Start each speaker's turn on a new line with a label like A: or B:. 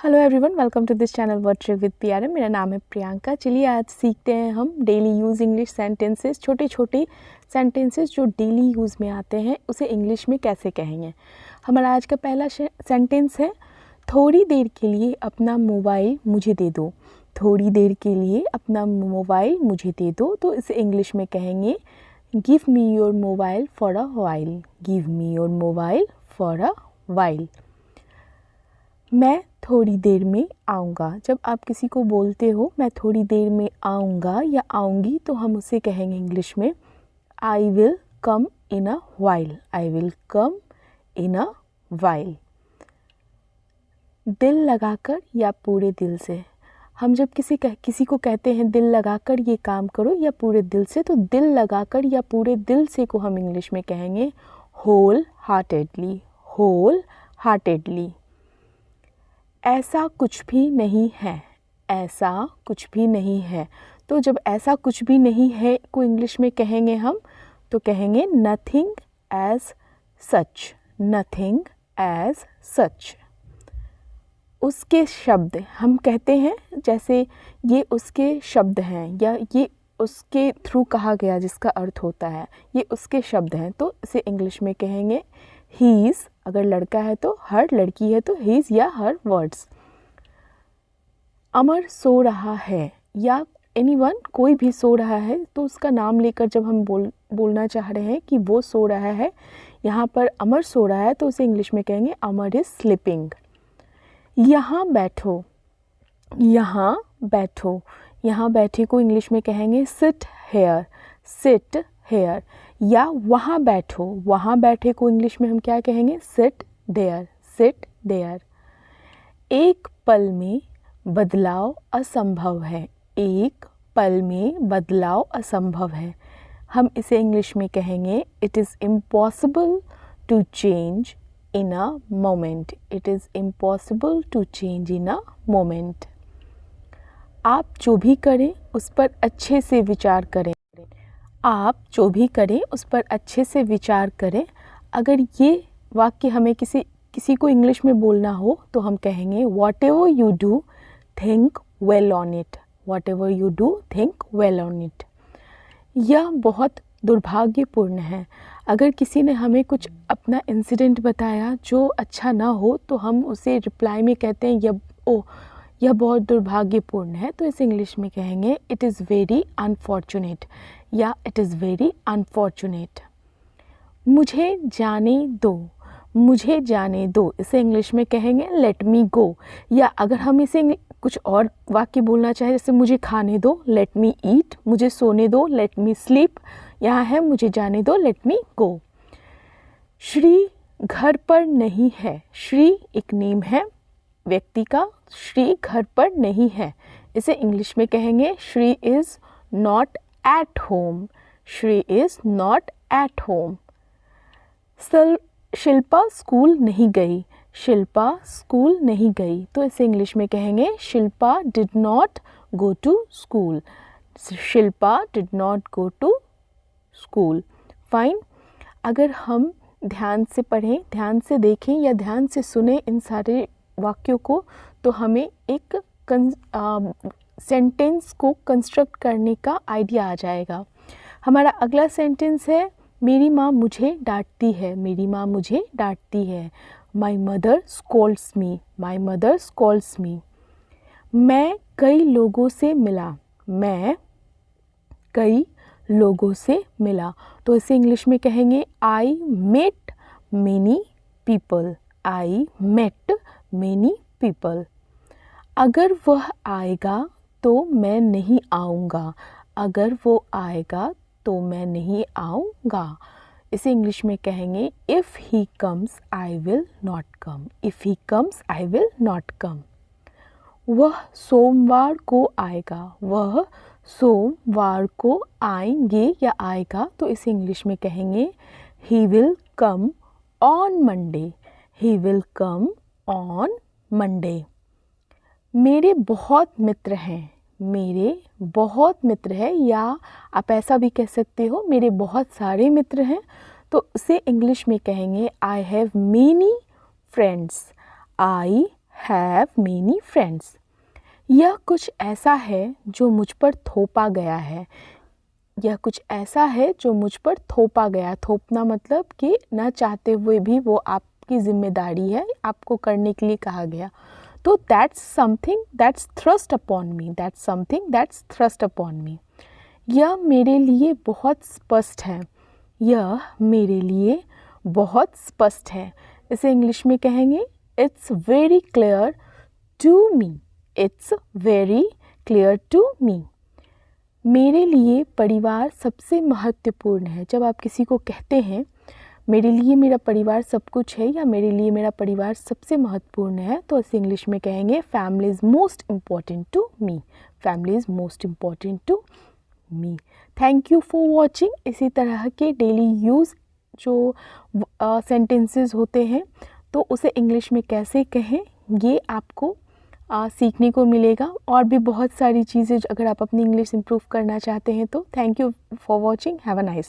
A: Hello everyone, welcome to this channel word trick with PRM. मेरा नाम है प्रियंका। चलिए आज सीखते हैं हम डेली यूज़ इंग्लिश सेंटेंसेस। छोटे छोटे सेंटेंसेस जो डेली यूज़ में आते हैं उसे इंग्लिश में कैसे कहेंगे। हमारा आज का पहला सेंटेंस है, थोड़ी देर के लिए अपना मोबाइल मुझे दे दो। थोड़ी देर के लिए अपना मोबाइल मुझे दे दो, तो इसे इंग्लिश में कहेंगे give me your mobile for a while. Give me your mobile for a while. मैं थोड़ी देर में आऊँगा। जब आप किसी को बोलते हो मैं थोड़ी देर में आऊँगा या आऊँगी, तो हम उसे कहेंगे इंग्लिश में I will come in a while. I will come in a while. दिल लगाकर या पूरे दिल से। हम जब किसी को कहते हैं दिल लगाकर ये काम करो या पूरे दिल से, तो दिल लगाकर या पूरे दिल से को हम इंग्लिश में कहेंगे होल हार्टेडली। Whole heartedly. ऐसा कुछ भी नहीं है। ऐसा कुछ भी नहीं है। तो जब ऐसा कुछ भी नहीं है को इंग्लिश में कहेंगे हम, तो कहेंगे nothing as such. Nothing as such. उसके शब्द हम कहते हैं, जैसे ये उसके शब्द हैं या ये उसके थ्रू कहा गया, जिसका अर्थ होता है ये उसके शब्द हैं, तो इसे इंग्लिश में कहेंगे हीज़। अगर लड़का है तो हर, लड़की है तो हीज़ या हर वर्ड्स। अमर सो रहा है या एनीवन, कोई भी सो रहा है, तो उसका नाम लेकर जब हम बोलना चाह रहे हैं कि वो सो रहा है, यहाँ पर अमर सो रहा है, तो उसे इंग्लिश में कहेंगे अमर इज़ स्लीपिंग। यहाँ बैठो। यहाँ बैठो। यहाँ बैठे को इंग्लिश में कहेंगे सिट हेयर। Sit here. या वहाँ बैठो। वहाँ बैठे को इंग्लिश में हम क्या कहेंगे सिट देयर। Sit there. एक पल में बदलाव असंभव है। एक पल में बदलाव असंभव है। हम इसे इंग्लिश में कहेंगे it is impossible to change in a moment. It is impossible to change in a moment. आप जो भी करें उस पर अच्छे से विचार करें। आप जो भी करें उस पर अच्छे से विचार करें। अगर ये वाक्य हमें किसी को इंग्लिश में बोलना हो, तो हम कहेंगे what ever you do think well on it. What ever you do think well on it. यह बहुत दुर्भाग्यपूर्ण है। अगर किसी ने हमें कुछ अपना इंसिडेंट बताया जो अच्छा ना हो, तो हम उसे रिप्लाई में कहते हैं यह बहुत दुर्भाग्यपूर्ण है, तो इसे इंग्लिश में कहेंगे इट इज़ वेरी अनफॉर्चुनेट या इट इज़ वेरी अनफॉर्चुनेट। मुझे जाने दो। मुझे जाने दो, इसे इंग्लिश में कहेंगे लेट मी गो। या अगर हम इसे कुछ और वाक्य बोलना चाहे, जैसे मुझे खाने दो, लेट मी ईट। मुझे सोने दो, लेट मी स्लीप। यहाँ है मुझे जाने दो, लेट मी गो। श्री घर पर नहीं है। श्री एक नेम है व्यक्ति का। श्री घर पर नहीं है, इसे इंग्लिश में कहेंगे Shri is not at home. Shri is not at home. Shilpa school नहीं गई। शिल्पा स्कूल नहीं गई, तो इसे इंग्लिश में कहेंगे Shilpa did not go to school. Shilpa did not go to school. Fine. अगर हम ध्यान से पढ़ें, ध्यान से देखें या ध्यान से सुने इन सारे वाक्यों को, तो हमें एक सेंटेंस को कंस्ट्रक्ट करने का आइडिया आ जाएगा। हमारा अगला सेंटेंस है, मेरी माँ मुझे डांटती है। मेरी माँ मुझे डांटती है। My mother scolds me. My mother scolds me. मैं कई लोगों से मिला। मैं कई लोगों से मिला, तो इसे इंग्लिश में कहेंगे I met many people. I met many people. अगर वह आएगा तो मैं नहीं आऊँगा। अगर वो आएगा तो मैं नहीं आऊँगा, इसे इंग्लिश में कहेंगे if he comes I will not come. If he comes I will not come. वह सोमवार को आएगा। वह सोमवार को आएंगे या आएगा, तो इसे इंग्लिश में कहेंगे he will come on Monday. He will come on Monday. मेरे बहुत मित्र हैं। मेरे बहुत मित्र हैं, या आप ऐसा भी कह सकते हो मेरे बहुत सारे मित्र हैं, तो उसे इंग्लिश में कहेंगे I have many friends. I have many friends. यह कुछ ऐसा है जो मुझ पर थोपा गया है। यह कुछ ऐसा है जो मुझ पर थोपा गया। थोपना मतलब कि ना चाहते हुए भी वो आपकी जिम्मेदारी है, आपको करने के लिए कहा गया। तो that's something that's thrust upon me. That's something that's thrust upon मी। यह मेरे लिए बहुत स्पष्ट है। यह मेरे लिए बहुत स्पष्ट है। इसे इंग्लिश में कहेंगे it's very clear to me. It's very clear to me. मेरे लिए परिवार सबसे महत्वपूर्ण है। जब आप किसी को कहते हैं मेरे लिए मेरा परिवार सब कुछ है या मेरे लिए मेरा परिवार सबसे महत्वपूर्ण है, तो इसे इंग्लिश में कहेंगे family is most important to me. Family is most important to me. Thank you for watching. इसी तरह के डेली यूज़ जो सेंटेंसेस होते हैं तो उसे इंग्लिश में कैसे कहें ये आपको सीखने को मिलेगा। और भी बहुत सारी चीज़ें अगर आप अपनी इंग्लिश इम्प्रूव करना चाहते हैं तो thank you for watching. Have a nice